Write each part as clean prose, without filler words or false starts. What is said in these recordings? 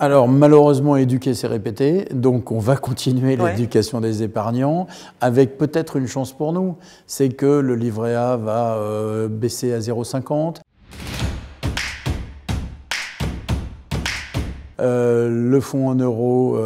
Alors malheureusement, éduquer, c'est répéter, donc on va continuer Ouais. l'éducation des épargnants, avec peut-être une chance pour nous, c'est que le livret A va baisser à 0,50. Le fonds en euros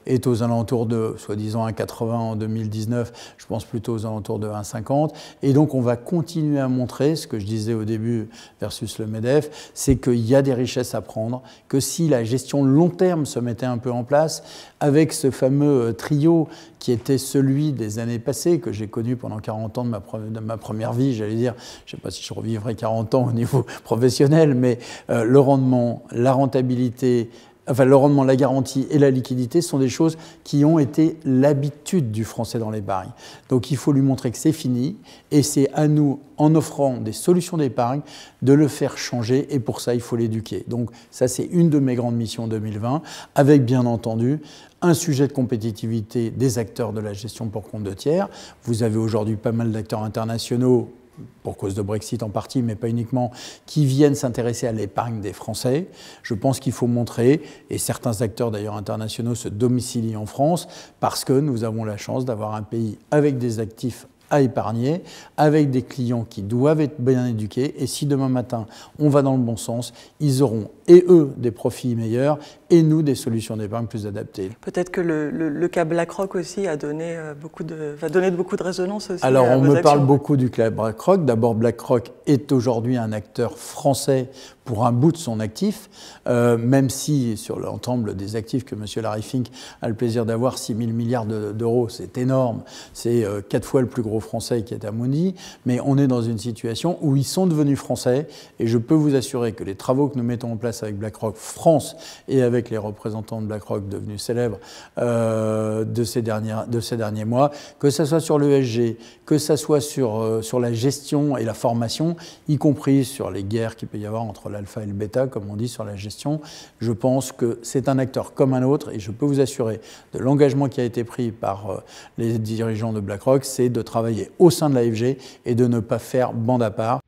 est aux alentours de, soi-disant, 1,80 en 2019. Je pense plutôt aux alentours de 1,50. Et donc, on va continuer à montrer, ce que je disais au début versus le MEDEF, c'est qu'il y a des richesses à prendre, que si la gestion long terme se mettait un peu en place, avec ce fameux trio qui était celui des années passées, que j'ai connu pendant 40 ans de ma première vie, j'allais dire, je ne sais pas si je revivrai 40 ans au niveau professionnel, mais le rendement, la rentabilité, enfin, le rendement, la garantie et la liquidité sont des choses qui ont été l'habitude du Français dans l'épargne. Donc il faut lui montrer que c'est fini et c'est à nous, en offrant des solutions d'épargne, de le faire changer et pour ça, il faut l'éduquer. Donc ça, c'est une de mes grandes missions 2020, avec bien entendu un sujet de compétitivité des acteurs de la gestion pour compte de tiers. Vous avez aujourd'hui pas mal d'acteurs internationaux, pour cause de Brexit en partie, mais pas uniquement, qui viennent s'intéresser à l'épargne des Français. Je pense qu'il faut montrer, et certains acteurs d'ailleurs internationaux se domicilient en France, parce que nous avons la chance d'avoir un pays avec des actifs à épargner, avec des clients qui doivent être bien éduqués, et si demain matin on va dans le bon sens, ils auront et eux des profits meilleurs et nous des solutions d'épargne plus adaptées. Peut-être que le cas BlackRock aussi va donner beaucoup de résonance aussi. Alors à on vos me actions. parle beaucoup du cas BlackRock. D'abord, BlackRock est aujourd'hui un acteur français pour un bout de son actif, même si sur l'ensemble des actifs que M. Larry Fink a le plaisir d'avoir, 6 000 milliards d'euros, c'est énorme, c'est 4 fois le plus gros français qui est Amundi, mais on est dans une situation où ils sont devenus français et je peux vous assurer que les travaux que nous mettons en place avec BlackRock France et avec les représentants de BlackRock devenus célèbres de ces derniers mois, que ce soit sur l'ESG, que ce soit sur la gestion et la formation, y compris sur les guerres qu'il peut y avoir entre l'alpha et le bêta, comme on dit sur la gestion, je pense que c'est un acteur comme un autre et je peux vous assurer de l'engagement qui a été pris par les dirigeants de BlackRock, c'est de travailler au sein de l'AFG et de ne pas faire bande à part.